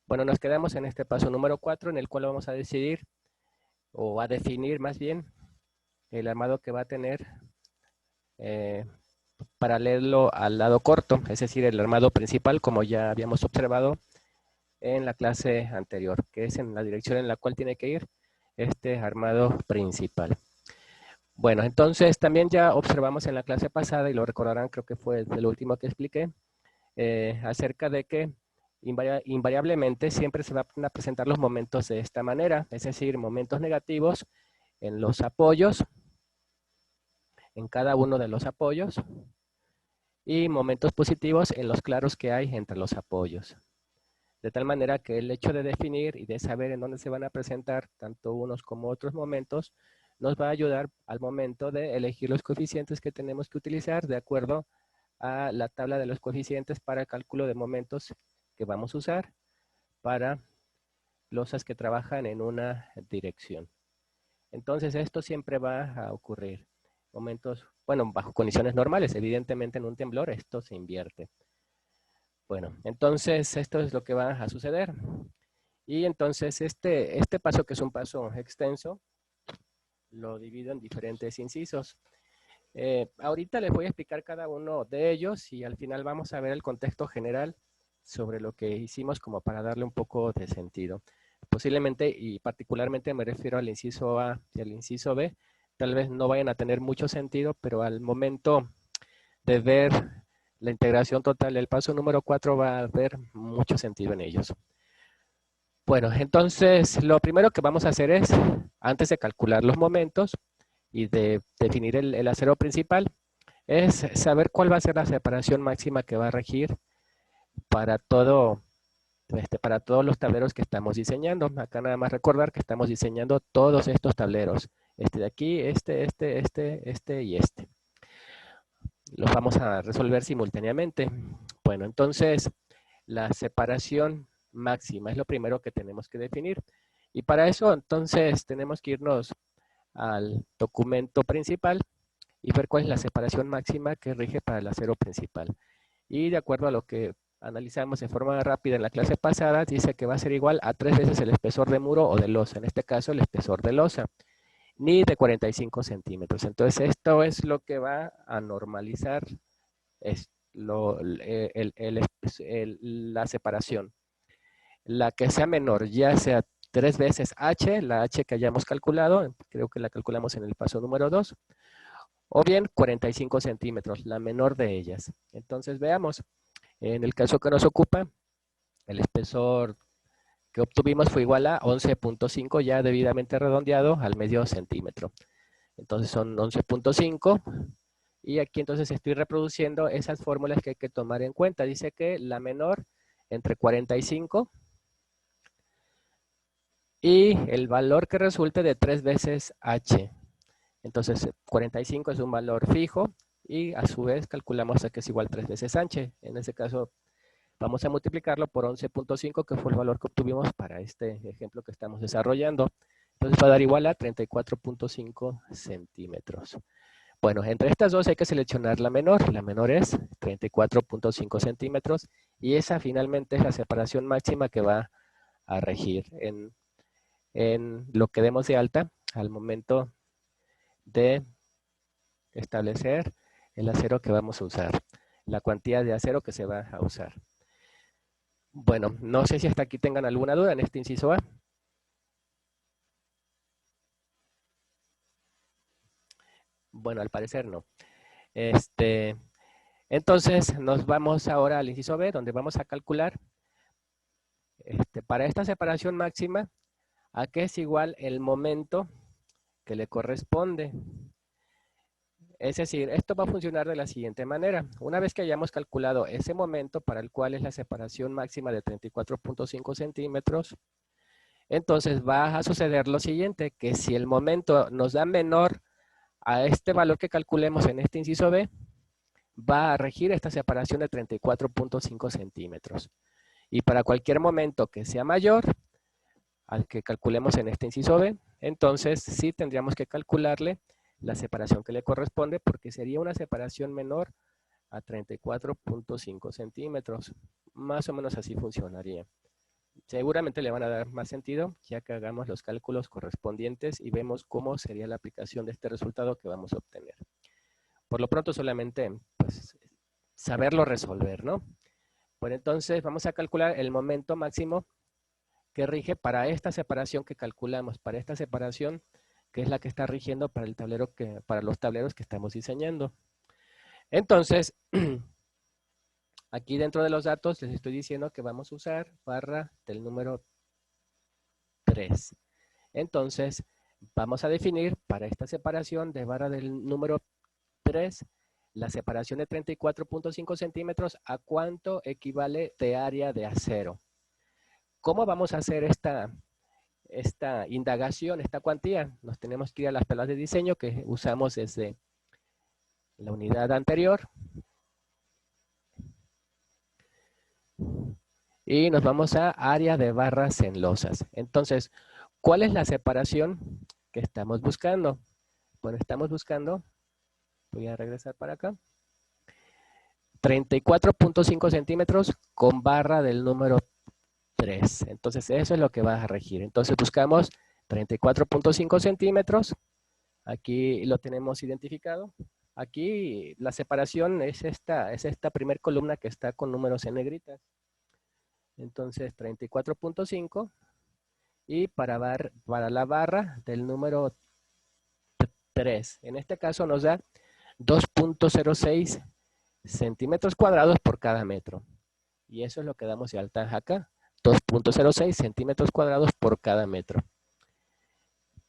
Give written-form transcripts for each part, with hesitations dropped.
Bueno, nos quedamos en este paso número 4, en el cual vamos a decidir, o a definir más bien, el armado que va a tener eh, paralelo al lado corto, es decir, el armado principal, como ya habíamos observado en la clase anterior, que es en la dirección en la cual tiene que ir este armado principal. Bueno, entonces también ya observamos en la clase pasada, y lo recordarán, creo que fue de lo último que expliqué, acerca de que invariablemente siempre se van a presentar los momentos de esta manera, es decir, momentos negativos en los apoyos, en cada uno de los apoyos, y momentos positivos en los claros que hay entre los apoyos. De tal manera que el hecho de definir y de saber en dónde se van a presentar tanto unos como otros momentos, nos va a ayudar al momento de elegir los coeficientes que tenemos que utilizar de acuerdo a la tabla de los coeficientes para el cálculo de momentos que vamos a usar para losas que trabajan en una dirección. Entonces esto siempre va a ocurrir. Momentos, bueno, bajo condiciones normales, evidentemente en un temblor esto se invierte. Bueno, entonces esto es lo que va a suceder. Y entonces este paso, que es un paso extenso, lo divido en diferentes incisos. Ahorita les voy a explicar cada uno de ellos y al final vamos a ver el contexto general sobre lo que hicimos como para darle un poco de sentido. Posiblemente y particularmente me refiero al inciso A y al inciso B, tal vez no vayan a tener mucho sentido, pero al momento de ver la integración total del paso número 4 va a haber mucho sentido en ellos. Bueno, entonces lo primero que vamos a hacer es, antes de calcular los momentos y de definir el acero principal, es saber cuál va a ser la separación máxima que va a regir para para todos los tableros que estamos diseñando. Acá nada más recordar que estamos diseñando todos estos tableros. Este de aquí, este y este. Los vamos a resolver simultáneamente. Bueno, entonces la separación máxima es lo primero que tenemos que definir. Y para eso entonces tenemos que irnos al documento principal y ver cuál es la separación máxima que rige para el acero principal. Y de acuerdo a lo que analizamos de forma rápida en la clase pasada, dice que va a ser igual a 3 veces el espesor de muro o de losa, en este caso el espesor de losa, ni de 45 centímetros. Entonces esto es lo que va a normalizar la separación. La que sea menor, ya sea 3 veces h, la h que hayamos calculado, creo que la calculamos en el paso número 2, o bien 45 centímetros, la menor de ellas. Entonces veamos, en el caso que nos ocupa, el espesor que obtuvimos fue igual a 11.5, ya debidamente redondeado al medio centímetro. Entonces son 11.5, y aquí entonces estoy reproduciendo esas fórmulas que hay que tomar en cuenta. Dice que la menor entre 45 y el valor que resulte de 3 veces h. Entonces 45 es un valor fijo y a su vez calculamos que es igual a 3 veces h. En ese caso vamos a multiplicarlo por 11.5, que fue el valor que obtuvimos para este ejemplo que estamos desarrollando. Entonces va a dar igual a 34.5 centímetros. Bueno, entre estas dos hay que seleccionar la menor. La menor es 34.5 centímetros y esa finalmente es la separación máxima que va a regir en lo que demos de alta al momento de establecer el acero que vamos a usar, la cantidad de acero que se va a usar. Bueno, no sé si hasta aquí tengan alguna duda en este inciso A. Bueno, al parecer no. Entonces nos vamos ahora al inciso B, donde vamos a calcular para esta separación máxima a qué es igual el momento que le corresponde. Es decir, esto va a funcionar de la siguiente manera. Una vez que hayamos calculado ese momento para el cual es la separación máxima de 34.5 centímetros, entonces va a suceder lo siguiente, que si el momento nos da menor a este valor que calculemos en este inciso B, va a regir esta separación de 34.5 centímetros. Y para cualquier momento que sea mayor al que calculemos en este inciso B, entonces sí tendríamos que calcularle la separación que le corresponde, porque sería una separación menor a 34.5 centímetros. Más o menos así funcionaría. Seguramente le van a dar más sentido ya que hagamos los cálculos correspondientes y vemos cómo sería la aplicación de este resultado que vamos a obtener. Por lo pronto solamente pues, saberlo resolver, ¿no? Pues entonces vamos a calcular el momento máximo que rige para esta separación que calculamos, para esta separación que es la que está rigiendo para el tablero para los tableros que estamos diseñando. Entonces, aquí dentro de los datos les estoy diciendo que vamos a usar barra del número 3. Entonces, vamos a definir para esta separación de barra del número 3, la separación de 34.5 centímetros, ¿a cuánto equivale de área de acero? ¿Cómo vamos a hacer esta indagación, esta cuantía? Nos tenemos que ir a las tablas de diseño que usamos desde la unidad anterior. Y nos vamos a área de barras en losas. Entonces, ¿cuál es la separación que estamos buscando? Bueno, estamos buscando, voy a regresar para acá, 34.5 centímetros con barra del número 3. Entonces, eso es lo que va a regir. Entonces, buscamos 34.5 centímetros. Aquí lo tenemos identificado. Aquí la separación es esta primera columna que está con números en negritas. Entonces, 34.5. Y para la barra del número 3. En este caso nos da 2.06 centímetros cuadrados por cada metro. Y eso es lo que damos de alta acá. 2.06 centímetros cuadrados por cada metro.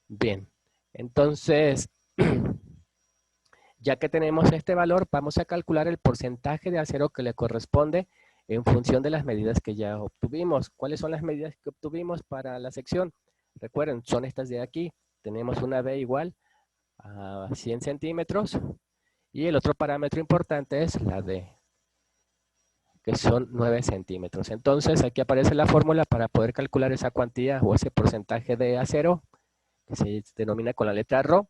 Bien, entonces, ya que tenemos este valor, vamos a calcular el porcentaje de acero que le corresponde en función de las medidas que ya obtuvimos. ¿Cuáles son las medidas que obtuvimos para la sección? Recuerden, son estas de aquí. Tenemos una B igual a 100 centímetros y el otro parámetro importante es la D, que son 9 centímetros. Entonces, aquí aparece la fórmula para poder calcular esa cuantía o ese porcentaje de acero, que se denomina con la letra ρ,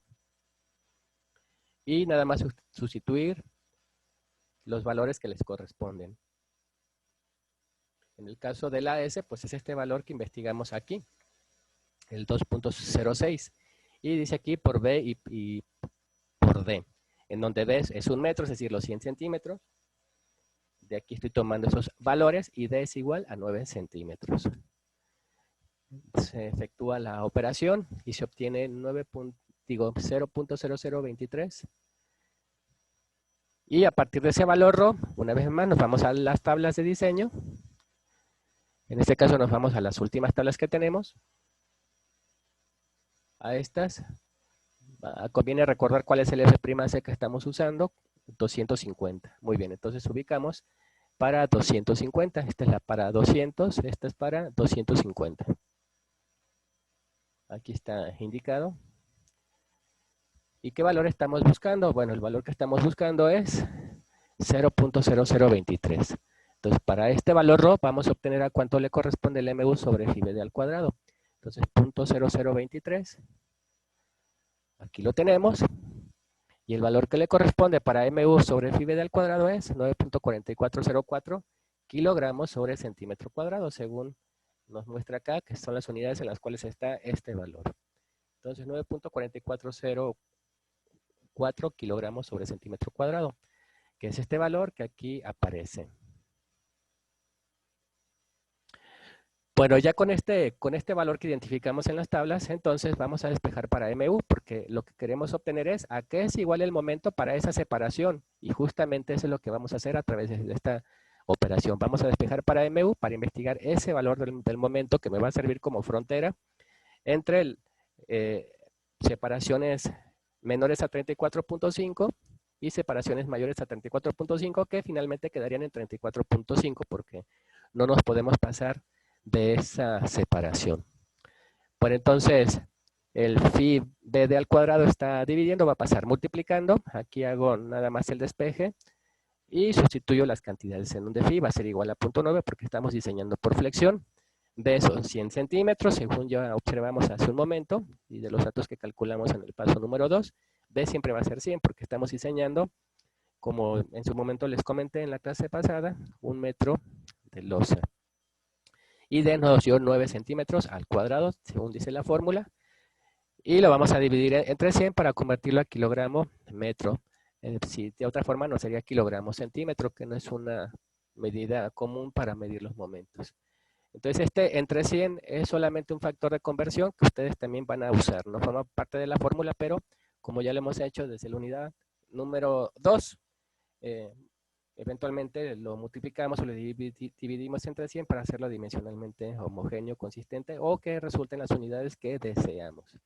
y nada más sustituir los valores que les corresponden. En el caso de la S, pues es este valor que investigamos aquí, el 2.06. Y dice aquí por B y por D, en donde D es 1 metro, es decir, los 100 centímetros. De aquí estoy tomando esos valores y D es igual a 9 centímetros. Se efectúa la operación y se obtiene 0.0023. Y a partir de ese valor ρ, una vez más, nos vamos a las tablas de diseño. En este caso nos vamos a las últimas tablas que tenemos. A estas. Conviene recordar cuál es el F'C que estamos usando. 250. Muy bien, entonces ubicamos para 250. Esta es la para 200, esta es para 250. Aquí está indicado. ¿Y qué valor estamos buscando? Bueno, el valor que estamos buscando es 0.0023. Entonces, para este valor ρ vamos a obtener a cuánto le corresponde el MU sobre FIBD al cuadrado. Entonces, 0.0023. Aquí lo tenemos. Y el valor que le corresponde para MU sobre FIBD al cuadrado es 9.4404 kilogramos sobre centímetro cuadrado, según nos muestra acá, que son las unidades en las cuales está este valor. Entonces, 9.4404 kilogramos sobre centímetro cuadrado, que es este valor que aquí aparece. Bueno, ya con este valor que identificamos en las tablas, entonces vamos a despejar para MU, porque lo que queremos obtener es a qué es igual el momento para esa separación, y justamente eso es lo que vamos a hacer a través de esta operación. Vamos a despejar para MU para investigar ese valor del momento que me va a servir como frontera entre separaciones menores a 34.5 y separaciones mayores a 34.5, que finalmente quedarían en 34.5, porque no nos podemos pasar de esa separación. Bueno, entonces, el phi BD al cuadrado está dividiendo, va a pasar multiplicando. Aquí hago nada más el despeje y sustituyo las cantidades en un de phi. Va a ser igual a 0.9 porque estamos diseñando por flexión. D son 100 centímetros, según ya observamos hace un momento, y de los datos que calculamos en el paso número 2. D siempre va a ser 100 porque estamos diseñando, como en su momento les comenté en la clase pasada, 1 metro de losa. y D nos dio 9 centímetros al cuadrado, según dice la fórmula. Y lo vamos a dividir entre 100 para convertirlo a kilogramo metro. Si de otra forma no sería kilogramo centímetro, que no es una medida común para medir los momentos. Entonces este entre 100 es solamente un factor de conversión que ustedes también van a usar. No forma parte de la fórmula, pero como ya lo hemos hecho desde la unidad número 2, eventualmente lo multiplicamos o lo dividimos entre 100 para hacerlo dimensionalmente homogéneo, consistente o que resulten las unidades que deseamos.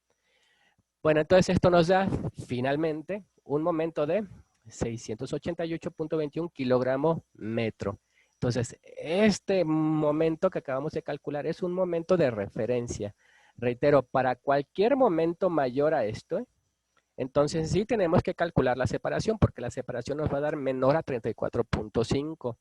Bueno, entonces esto nos da finalmente un momento de 688.21 kilogramo metro. Entonces, este momento que acabamos de calcular es un momento de referencia. Reitero, para cualquier momento mayor a esto, entonces sí tenemos que calcular la separación, porque la separación nos va a dar menor a 34.5.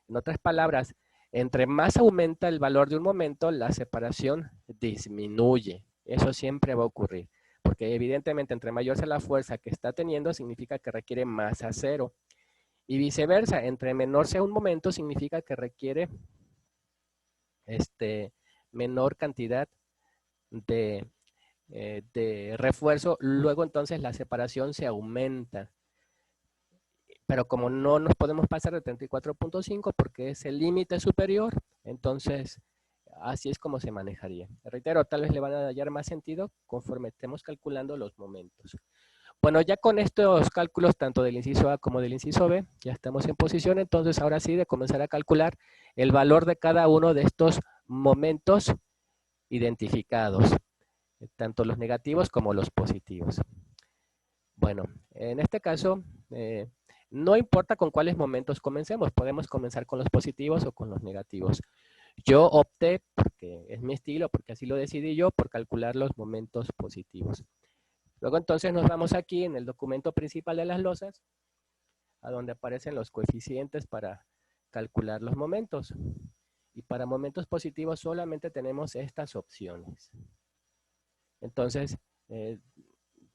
En otras palabras, entre más aumenta el valor de un momento, la separación disminuye. Eso siempre va a ocurrir, porque evidentemente entre mayor sea la fuerza que está teniendo, significa que requiere masa cero. Y viceversa, entre menor sea un momento, significa que requiere menor cantidad de refuerzo. Luego entonces la separación se aumenta. Pero como no nos podemos pasar de 34.5 porque es el límite superior, entonces así es como se manejaría. Reitero, tal vez le van a hallar más sentido conforme estemos calculando los momentos. Bueno, ya con estos cálculos, tanto del inciso A como del inciso B, ya estamos en posición, entonces ahora sí de comenzar a calcular el valor de cada uno de estos momentos identificados, tanto los negativos como los positivos. Bueno, en este caso, no importa con cuáles momentos comencemos, podemos comenzar con los positivos o con los negativos. Yo opté, porque es mi estilo, porque así lo decidí yo, por calcular los momentos positivos. Luego entonces nos vamos aquí en el documento principal de las losas, a donde aparecen los coeficientes para calcular los momentos. Y para momentos positivos solamente tenemos estas opciones. Entonces,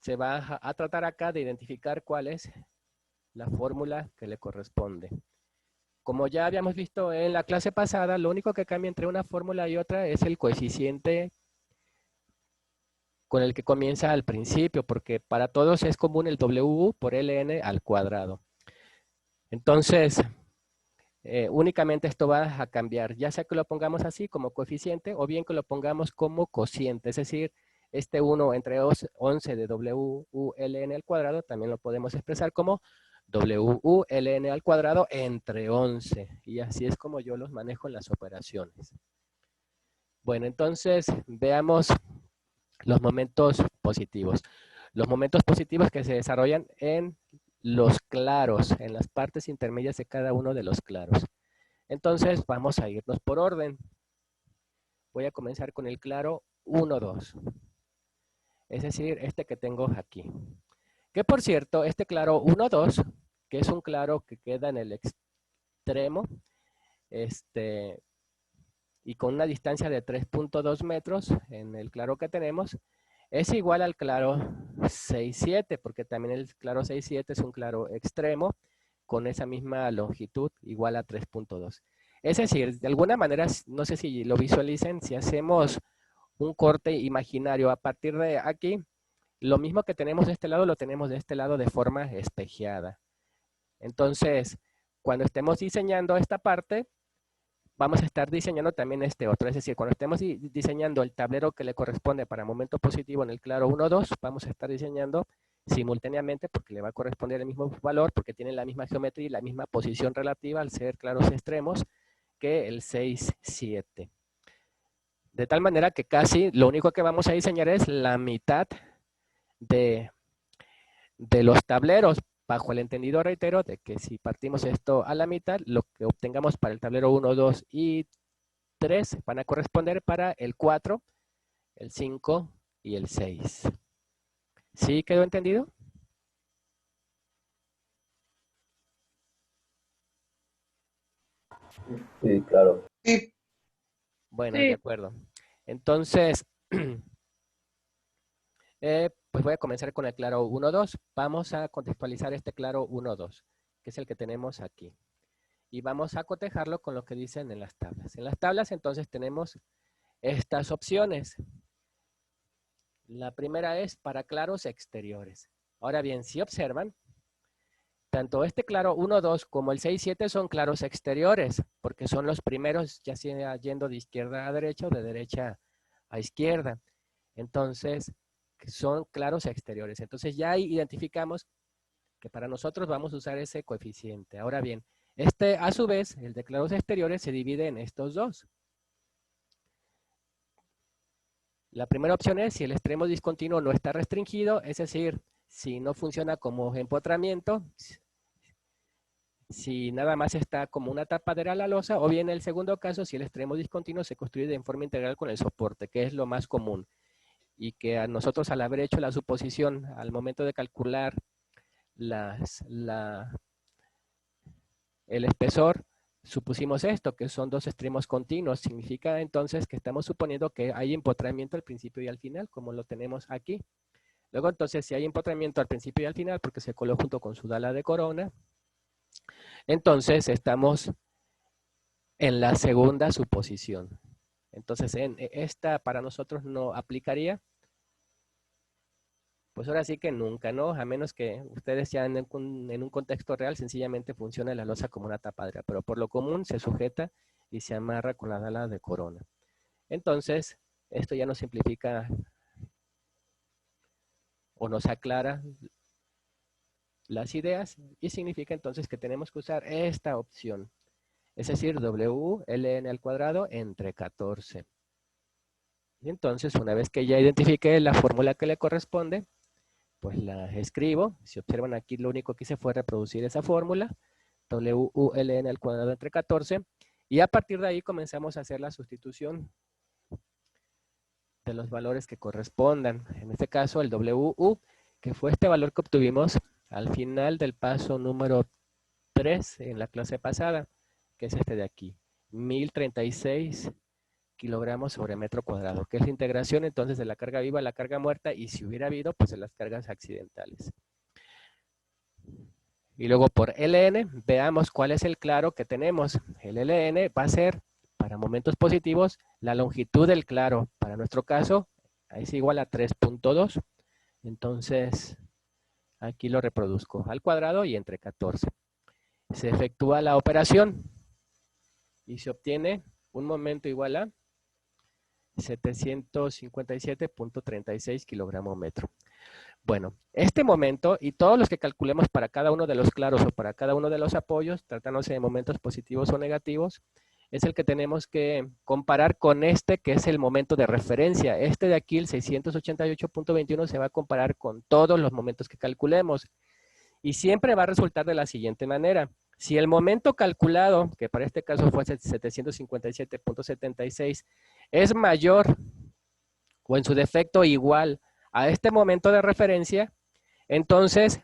se va a tratar acá de identificar cuál es la fórmula que le corresponde. Como ya habíamos visto en la clase pasada, lo único que cambia entre una fórmula y otra es el coeficiente con el que comienza al principio, porque para todos es común el W por LN al cuadrado. Entonces, únicamente esto va a cambiar, ya sea que lo pongamos así como coeficiente o bien que lo pongamos como cociente, es decir, este 1 entre 11 de WULN al cuadrado también lo podemos expresar como WULN al cuadrado entre 11. Y así es como yo los manejo en las operaciones. Bueno, entonces veamos los momentos positivos. Los momentos positivos que se desarrollan en los claros, en las partes intermedias de cada uno de los claros. Entonces vamos a irnos por orden. Voy a comenzar con el claro 1, 2. Es decir, este que tengo aquí. Que por cierto, este claro 1, 2, que es un claro que queda en el extremo, y con una distancia de 3.2 metros en el claro que tenemos, es igual al claro 6,7, porque también el claro 6,7 es un claro extremo con esa misma longitud, igual a 3.2. Es decir, de alguna manera, no sé si lo visualicen, si hacemos un corte imaginario a partir de aquí, lo mismo que tenemos de este lado, lo tenemos de este lado de forma espejeada. Entonces, cuando estemos diseñando esta parte, vamos a estar diseñando también este otro. Es decir, cuando estemos diseñando el tablero que le corresponde para momento positivo en el claro 1, 2, vamos a estar diseñando simultáneamente, porque le va a corresponder el mismo valor, porque tiene la misma geometría y la misma posición relativa al ser claros extremos que el 6, 7. De tal manera que casi lo único que vamos a diseñar es la mitad de los tableros, bajo el entendido, reitero, de que si partimos esto a la mitad, lo que obtengamos para el tablero 1, 2 y 3 van a corresponder para el 4, el 5 y el 6. ¿Sí quedó entendido? Sí, claro. Sí, Bueno, de sí. acuerdo. Entonces, pues voy a comenzar con el claro 1, 2. Vamos a contextualizar este claro 1, 2, que es el que tenemos aquí. y vamos a cotejarlo con lo que dicen en las tablas. En las tablas entonces tenemos estas opciones. La primera es para claros exteriores. Ahora bien, si observan, tanto este claro 1, 2 como el 6, 7 son claros exteriores, porque son los primeros, ya sea yendo de izquierda a derecha o de derecha a izquierda. Entonces, son claros exteriores. Entonces ya ahí identificamos que para nosotros vamos a usar ese coeficiente. Ahora bien, a su vez, el de claros exteriores se divide en estos dos. La primera opción es si el extremo discontinuo no está restringido, es decir, si no funciona como empotramiento, si nada más está como una tapadera a la losa, o bien en el segundo caso, si el extremo discontinuo se construye en forma integral con el soporte, que es lo más común, y que a nosotros al haber hecho la suposición al momento de calcular el espesor, supusimos esto, que son dos extremos continuos, significa entonces que estamos suponiendo que hay empotramiento al principio y al final, como lo tenemos aquí. Luego entonces, si hay empotramiento al principio y al final, porque se coló junto con su dala de corona, entonces estamos en la segunda suposición. Entonces, esta para nosotros no aplicaría. Pues ahora sí que nunca, ¿no? A menos que ustedes ya en un contexto real sencillamente funcione la losa como una tapadera, pero por lo común se sujeta y se amarra con la dala de corona. Entonces, esto ya nos simplifica o nos aclara las ideas y significa entonces que tenemos que usar esta opción, es decir, WLN al cuadrado entre 14. Y entonces, una vez que ya identifique la fórmula que le corresponde, pues la escribo. Si observan aquí, lo único que hice fue reproducir esa fórmula, WULN al cuadrado entre 14, y a partir de ahí comenzamos a hacer la sustitución de los valores que correspondan. En este caso, el WU, que fue este valor que obtuvimos al final del paso número 3 en la clase pasada, que es este de aquí, 1036 kilogramos sobre metro cuadrado, que es la integración entonces de la carga viva a la carga muerta, y si hubiera habido, pues de las cargas accidentales. Y luego por LN, veamos cuál es el claro que tenemos. El LN va a ser, para momentos positivos, la longitud del claro. Para nuestro caso, es igual a 3.2. Entonces, aquí lo reproduzco al cuadrado y entre 14. Se efectúa la operación y se obtiene un momento igual a 757.36 kilogramos metro. Bueno, este momento y todos los que calculemos para cada uno de los claros o para cada uno de los apoyos, tratándose de momentos positivos o negativos, es el que tenemos que comparar con este que es el momento de referencia. Este de aquí, el 688.21, se va a comparar con todos los momentos que calculemos y siempre va a resultar de la siguiente manera. Si el momento calculado, que para este caso fue 757.76, es mayor o en su defecto igual a este momento de referencia, entonces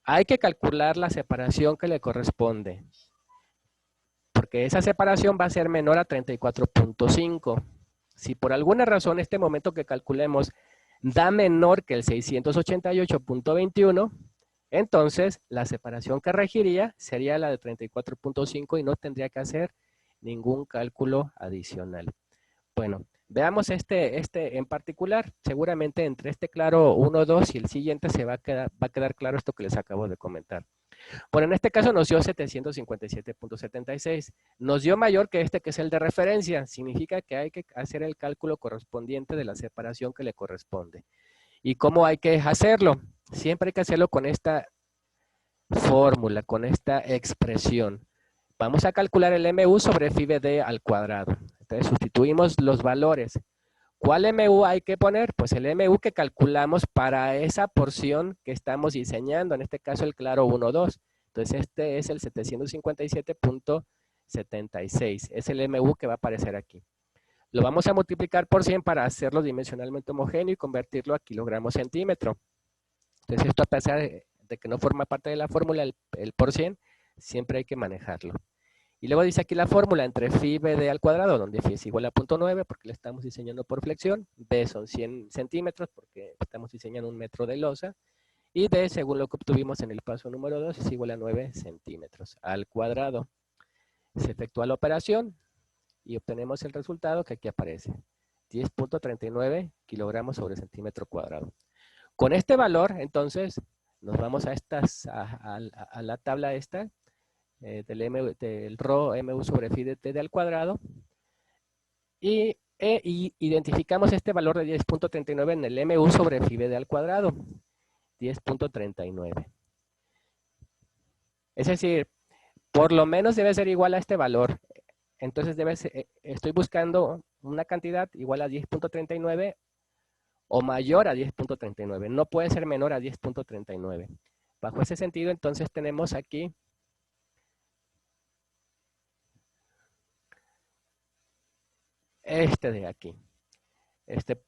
hay que calcular la separación que le corresponde, porque esa separación va a ser menor a 34.5. Si por alguna razón este momento que calculemos da menor que el 688.21, entonces la separación que regiría sería la de 34.5 y no tendría que hacer ningún cálculo adicional. Bueno, veamos este en particular. Seguramente entre este claro 1, 2 y el siguiente va a quedar claro esto que les acabo de comentar. Bueno, en este caso nos dio 757.76. Nos dio mayor que este que es el de referencia. Significa que hay que hacer el cálculo correspondiente de la separación que le corresponde. ¿Y cómo hay que hacerlo? Siempre hay que hacerlo con esta fórmula, con esta expresión. Vamos a calcular el MU sobre phi BD al cuadrado. Entonces sustituimos los valores. ¿Cuál MU hay que poner? Pues el MU que calculamos para esa porción que estamos diseñando, en este caso el claro 1, 2. Entonces este es el 757.76. Es el MU que va a aparecer aquí. Lo vamos a multiplicar por 100 para hacerlo dimensionalmente homogéneo y convertirlo a kilogramos centímetro. Entonces esto, a pesar de que no forma parte de la fórmula, el por 100, siempre hay que manejarlo. Y luego dice aquí la fórmula entre phi BD al cuadrado, donde phi es igual a 0.9 porque le estamos diseñando por flexión, B son 100 centímetros porque estamos diseñando un metro de losa, Y D, según lo que obtuvimos en el paso número 2, es igual a 9 centímetros al cuadrado. Se efectúa la operación y obtenemos el resultado que aquí aparece. 10.39 kilogramos sobre centímetro cuadrado. Con este valor, entonces, nos vamos a la tabla esta, del rho mu sobre phi de t al cuadrado, y identificamos este valor de 10.39 en el mu sobre phi b al cuadrado, 10.39. Es decir, por lo menos debe ser igual a este valor. Entonces estoy buscando una cantidad igual a 10.39 o mayor a 10.39. No puede ser menor a 10.39. Bajo ese sentido, entonces tenemos aquí este de aquí.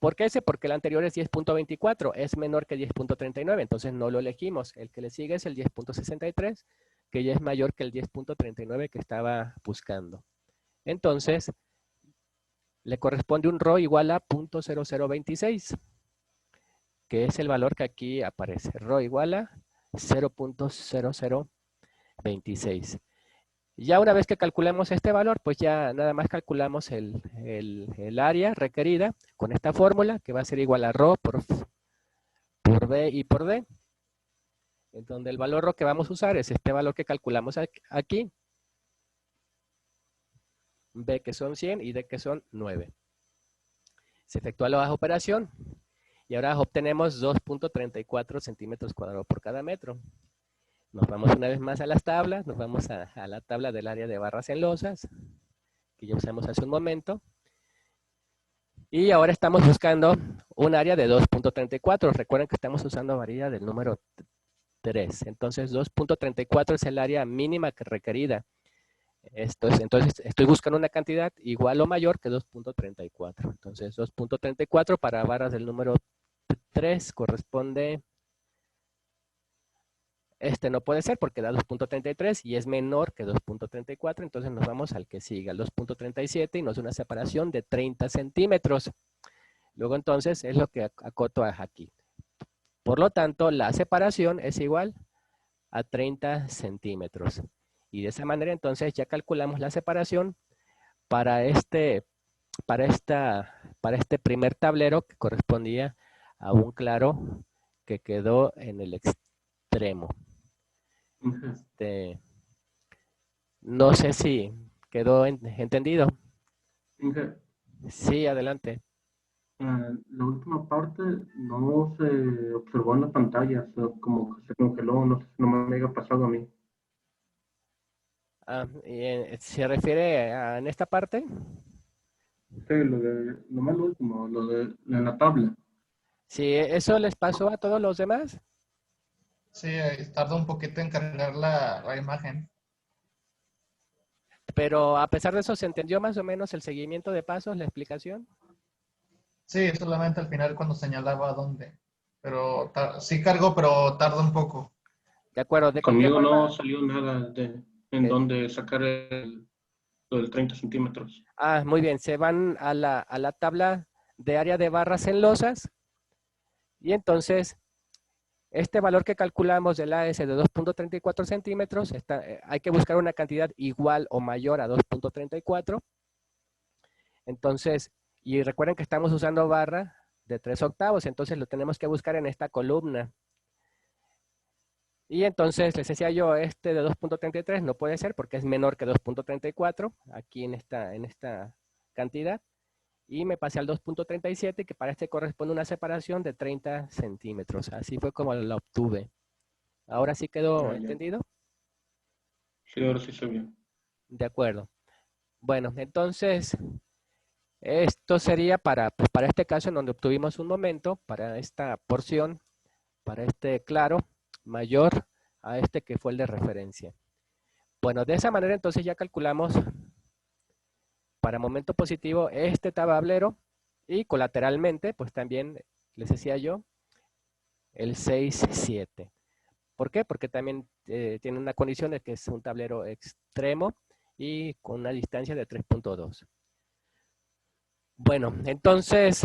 ¿Por qué ese? Porque el anterior es 10.24, es menor que 10.39, entonces no lo elegimos. El que le sigue es el 10.63, que ya es mayor que el 10.39 que estaba buscando. Entonces, le corresponde un rho igual a 0.0026, que es el valor que aquí aparece. Rho igual a 0.0026. Ya una vez que calculemos este valor, pues ya nada más calculamos el área requerida con esta fórmula, que va a ser igual a rho por B y por D, en donde el valor rho que vamos a usar es este valor que calculamos aquí, B que son 100 y D que son 9. Se efectúa la operación y ahora obtenemos 2.34 centímetros cuadrados por cada metro. Nos vamos una vez más a las tablas, nos vamos a la tabla del área de barras en losas, que ya usamos hace un momento. Y ahora estamos buscando un área de 2.34. Recuerden que estamos usando varilla del número 3. Entonces 2.34 es el área mínima que requerida. Entonces estoy buscando una cantidad igual o mayor que 2.34. Entonces 2.34 para barras del número 3 corresponde... no puede ser porque da 2.33 y es menor que 2.34, entonces nos vamos al que sigue, al 2.37 y nos da una separación de 30 centímetros. Luego entonces es lo que acoto aquí. Por lo tanto, la separación es igual a 30 centímetros. Y de esa manera entonces ya calculamos la separación para este primer tablero que correspondía a un claro que quedó en el extremo. No sé si quedó entendido. Sí, adelante. La última parte no se observó en la pantalla, o sea, como que se congeló, no sé si no me haya pasado a mí. ¿Se refiere en esta parte? Sí, nomás lo último, lo de la tabla. Sí, ¿eso les pasó a todos los demás? Sí, tarda un poquito en cargar la imagen. Pero a pesar de eso, ¿se entendió más o menos el seguimiento de pasos, la explicación? Sí, solamente al final cuando señalaba dónde. Pero sí cargo, pero tarda un poco. De acuerdo, de cualquier Conmigo no forma, salió nada en eh, donde sacar lo del 30 centímetros. muy bien, se van a la tabla de área de barras en losas y entonces este valor que calculamos del AS de 2.34 centímetros, hay que buscar una cantidad igual o mayor a 2.34. Entonces, y recuerden que estamos usando barra de 3/8, entonces lo tenemos que buscar en esta columna. Y entonces les decía yo, este de 2.33 no puede ser porque es menor que 2.34 aquí en esta cantidad. Y me pasé al 2.37 que para este corresponde una separación de 30 centímetros. Así fue como la obtuve. ¿Ahora sí quedó Ah, ya. entendido? Sí, ahora sí se vio. De acuerdo. Bueno, entonces esto sería pues, para este caso en donde obtuvimos un momento, para esta porción, para este claro mayor a este que fue el de referencia. Bueno, de esa manera entonces ya calculamos para momento positivo este tablero y colateralmente, pues también les decía yo, el 6-7. ¿Por qué? Porque también tiene una condición de que es un tablero extremo y con una distancia de 3.2. Bueno, entonces,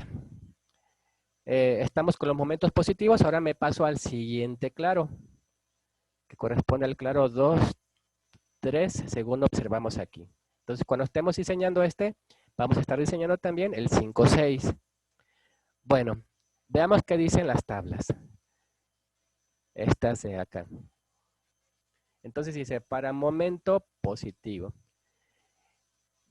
estamos con los momentos positivos, ahora me paso al siguiente claro, que corresponde al claro 2, 3, según observamos aquí. Entonces, cuando estemos diseñando vamos a estar diseñando también el 5, 6. Bueno, veamos qué dicen las tablas. Estas de acá. Entonces dice, para momento positivo.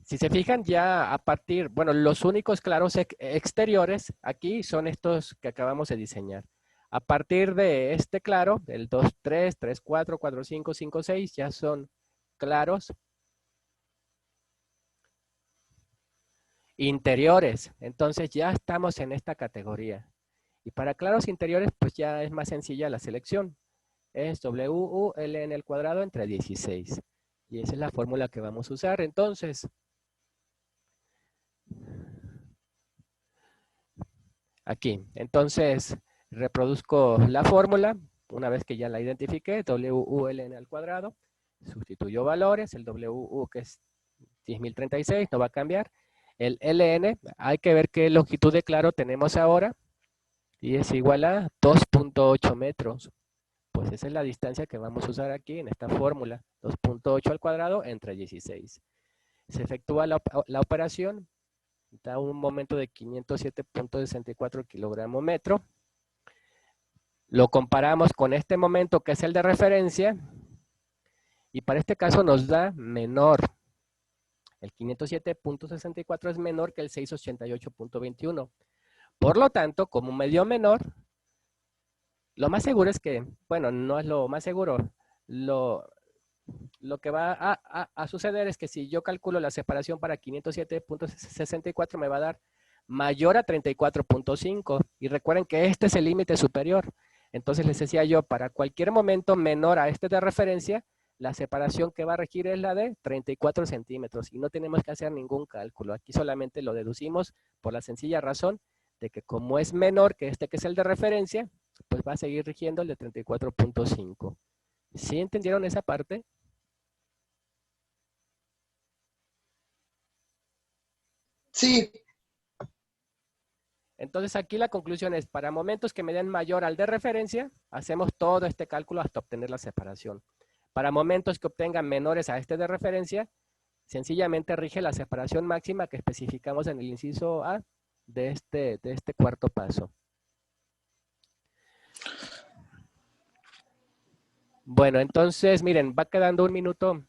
Si se fijan ya a partir, bueno, los únicos claros exteriores aquí son estos que acabamos de diseñar. A partir de este claro, el 2, 3, 3, 4, 4, 5, 5, 6, ya son claros interiores. Entonces ya estamos en esta categoría. Y para claros interiores, pues ya es más sencilla la selección. Es WULN al cuadrado entre 16. Y esa es la fórmula que vamos a usar. Entonces, aquí. Entonces, reproduzco la fórmula. Una vez que ya la identifiqué, WULN al cuadrado. Sustituyo valores. El WU, que es 10.036, no va a cambiar. El LN, hay que ver qué longitud de claro tenemos ahora. Y es igual a 2.8 metros. Pues esa es la distancia que vamos a usar aquí en esta fórmula. 2.8 al cuadrado entre 16. Se efectúa la operación. Da un momento de 507.64 kilogramo metro. Lo comparamos con este momento que es el de referencia. Y para este caso nos da menor. El 507.64 es menor que el 688.21. Por lo tanto, como me dio menor, lo más seguro es que, bueno, no es lo más seguro, lo que va a suceder es que si yo calculo la separación para 507.64 me va a dar mayor a 34.5. Y recuerden que este es el límite superior. Entonces les decía yo, para cualquier momento menor a este de referencia, la separación que va a regir es la de 34 centímetros. Y no tenemos que hacer ningún cálculo. Aquí solamente lo deducimos por la sencilla razón de que como es menor que este que es el de referencia, pues va a seguir rigiendo el de 34.5. ¿Sí entendieron esa parte? Sí, Entonces aquí la conclusión es, para momentos que me den mayor al de referencia, hacemos todo este cálculo hasta obtener la separación. Para momentos que obtengan menores a este de referencia, sencillamente rige la separación máxima que especificamos en el inciso A de este cuarto paso. Bueno, entonces, miren, va quedando un minuto.